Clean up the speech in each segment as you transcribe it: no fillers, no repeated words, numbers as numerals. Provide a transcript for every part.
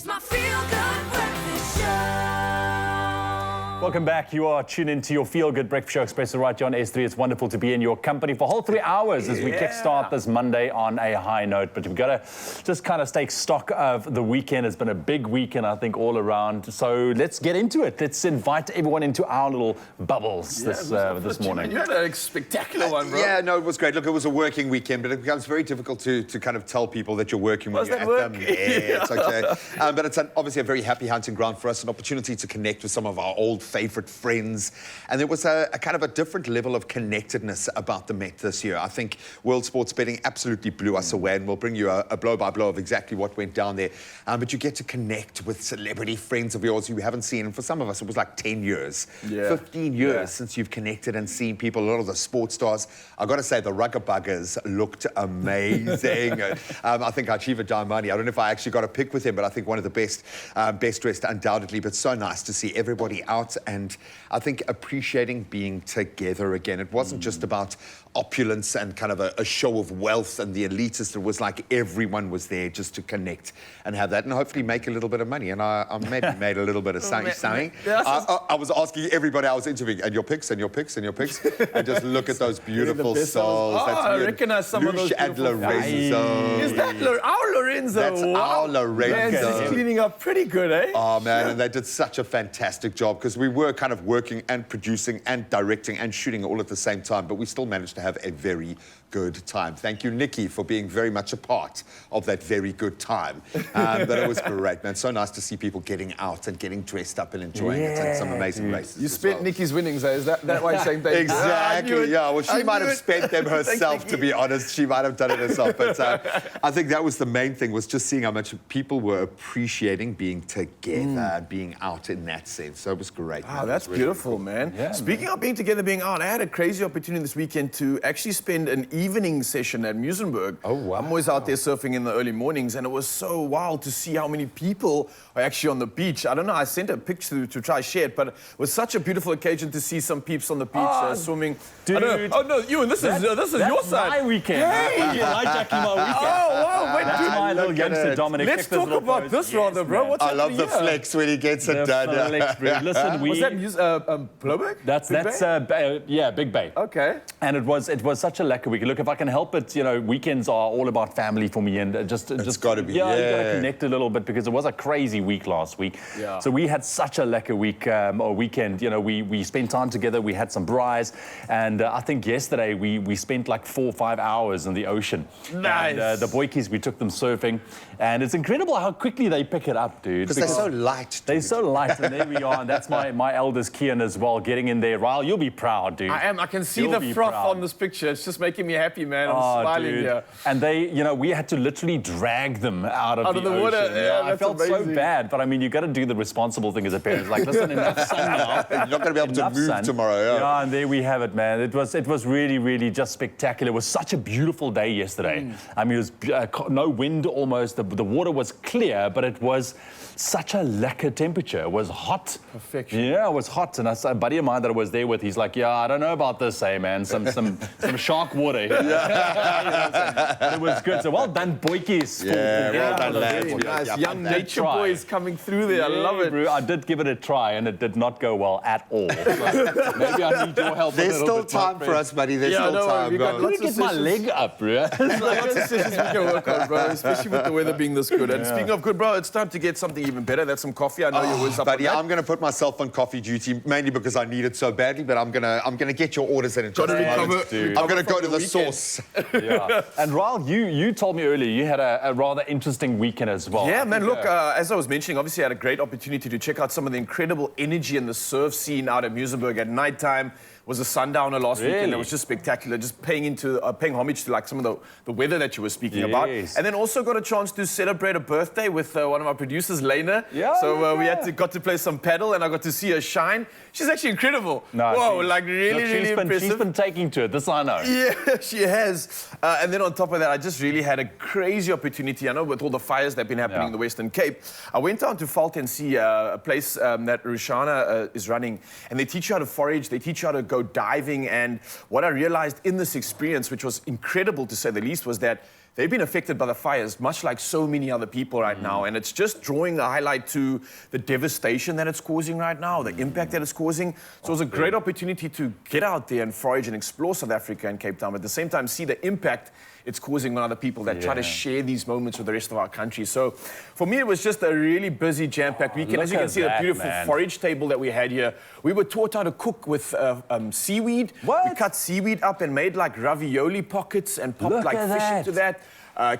It's my feel-good breakfast show. Welcome back. You are tuned into your Feel Good Breakfast Show, Expresso right here on S3. It's wonderful to be in your company for a whole 3 hours as we kickstart this Monday on a high note. But we've got to just kind of take stock of the weekend. It's been a big weekend, I think, all around. So let's get into it. Let's invite everyone into our little bubbles this morning. You had a spectacular one, bro. Yeah, no, it was great. Look, it was a working weekend, but it becomes very difficult to kind of tell people that you're working when you're at them. Yeah, it's okay. But it's obviously a very happy hunting ground for us, an opportunity to connect with some of our old favourite friends. And there was a kind of a different level of connectedness about the Met this year. I think World Sports Betting absolutely blew us away, and we'll bring you a blow-by-blow of exactly what went down there. But you get to connect with celebrity friends of yours who you haven't seen. And for some of us, it was like 10 years, 15 years since you've connected and seen people, a lot of the sports stars. I've got to say, the Rugger Buggers looked amazing. I think Archiva Diamani, I don't know if I actually got a pic with him, but I think one of the best dressed undoubtedly, but so nice to see everybody out and I think appreciating being together again. It wasn't just about opulence and kind of a show of wealth and the elitist. It was like everyone was there just to connect and have that and hopefully make a little bit of money. And I maybe made a little bit of something. I was asking everybody I was interviewing, and your picks, and your picks, and your picks, and just look at those beautiful souls. Oh, I recognize some of those and Lorenzo. Is that our Lorenzo? That's our Lorenzo. Man, he's cleaning up pretty good, eh? Oh, man, and they did such a fantastic job because we were kind of working and producing and directing and shooting all at the same time, but we still managed to have a very good time. Thank you, Nikki, for being very much a part of that very good time. But it was great, man. So nice to see people getting out and getting dressed up and enjoying it and some amazing races. You spent Nikki's winnings, eh? Is that why you're saying that? Exactly, yeah. Well, she might have spent them herself, to be honest. She might have done it herself. But I think that was the main thing, was just seeing how much people were appreciating being together, being out in that sense. So it was great. Oh, that's really beautiful, cool. Man. Yeah, Speaking of being together, being out, I had a crazy opportunity this weekend to actually spend an evening session at Muizenberg. Oh, wow. I'm always out there surfing in the early mornings, and it was so wild to see how many people are actually on the beach. I don't know, I sent a picture to try share it, but it was such a beautiful occasion to see some peeps on the beach swimming. Dude. Oh, no, Ewan, this is your side. That's my weekend. Hey! You're hijacking my weekend. Oh, wow. Wait, That's dude, my little youngster, Dominic. let's talk about this rather, bro. What's I love the flex when he gets it done. Listen, was that Blowberg? That's Big Bay. Okay. And it was such a lekker week. Look, if I can help it, weekends are all about family for me, and just got to be. Yeah, you got to connect a little bit because it was a crazy week last week. Yeah. So we had such a lekker week or weekend. We spent time together. We had some braais, and I think yesterday we spent like 4 or 5 hours in the ocean. Nice. And, the boykies, we took them surfing, and it's incredible how quickly they pick it up, dude. Because they're so light. They're so light, and there we are. And that's my eldest Kian as well, getting in there. Ryle, you'll be proud, dude. I am. I can see the froth on this picture. It's just making me happy, man. I'm smiling here. And they, we had to literally drag them out of the water. ocean. Yeah, I felt so bad, but I mean, you got to do the responsible thing as a parent. Like, listen, enough sun now. You're not going to be able to move tomorrow. Yeah, and there we have it, man. It was really, really just spectacular. It was such a beautiful day yesterday. I mean, it was no wind almost. The water was clear, but it was such a lekker temperature. It was hot. Perfection. Yeah, it was hot. And a buddy of mine that I was there with, he's like, yeah, I don't know about this, man. Some shark water here. It was good. So well done, boykies. Well done, lads. Nice. Young nature boys coming through there. I love it. Bro, I did give it a try, and it did not go well at all. So maybe I need your help. There's still time for us, buddy. There's still time. We got lots of get my leg up, bro. Lots of sessions we can work on, bro, especially with the weather being this good. And speaking of good, bro, it's time to get something even better. That's some coffee. I know you're always up buddy, on that. I'm going to put myself on coffee duty, mainly because I need it so badly, but I'm gonna get your orders in just a moment. I'm going to go to the source. Yeah. And Ryle, you told me earlier you had a rather interesting weekend as well. Yeah, man, look, as I was mentioning, obviously I had a great opportunity to check out some of the incredible energy in the surf scene out at Muizenberg at nighttime. Was a sundowner last weekend. It was just spectacular, just paying homage to like some of the weather that you were speaking about. And then also got a chance to celebrate a birthday with one of our producers, Lena. We got to play some paddle, and I got to see her shine. She's actually incredible. No, whoa, like really impressive. She's been taking to it, this I know. Yeah, she has. And then on top of that, I just really had a crazy opportunity. I know with all the fires that have been happening in the Western Cape, I went down to Faltensee, a place that Rushana is running, and they teach you how to forage, they teach you how to go diving, and what I realized in this experience, which was incredible to say the least, was that they've been affected by the fires, much like so many other people right now. And it's just drawing a highlight to the devastation that it's causing right now, the impact that it's causing. So it was a great opportunity to get out there and forage and explore South Africa and Cape Town, but at the same time see the impact it's causing on other people that try to share these moments with the rest of our country. So for me, it was just a really busy, jam-packed weekend. As you can see, the beautiful forage table that we had here, we were taught how to cook with seaweed. What? We cut seaweed up and made like ravioli pockets and popped like fish into that.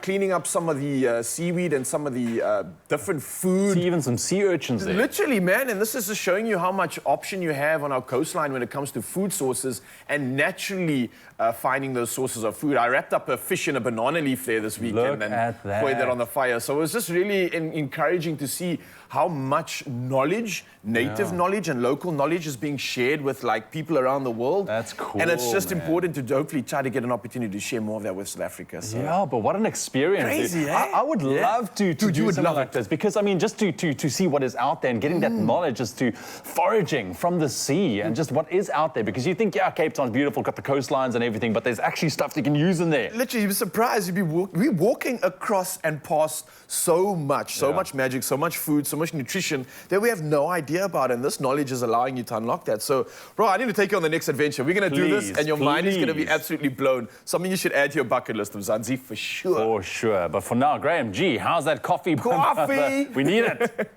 Cleaning up some of the seaweed and some of the different food. See even some sea urchins there. Literally, man, and this is just showing you how much option you have on our coastline when it comes to food sources and naturally finding those sources of food. I wrapped up a fish in a banana leaf there this weekend and poured that on the fire. So it was just really encouraging to see how much knowledge, native knowledge and local knowledge is being shared with like people around the world. That's cool, and it's just important to hopefully try to get an opportunity to share more of that with South Africa. So. Yeah, but what an experience. Crazy, dude. eh? I would love to Dude, do you would something love like this because, I mean, just to see what is out there and getting that knowledge as to foraging from the sea and just what is out there. Because you think, yeah, Cape Town's beautiful, got the coastlines and everything, but there's actually stuff you can use in there. Literally, you'd be surprised. We're walking across and past so much magic, so much food, so much nutrition that we have no idea about. And this knowledge is allowing you to unlock that. So, bro, I need to take you on the next adventure. We're going to do this, and your mind is going to be absolutely blown. Something you should add to your bucket list of Zanzi for sure. For sure. But for now, Graham, gee, how's that coffee? Coffee! We need it.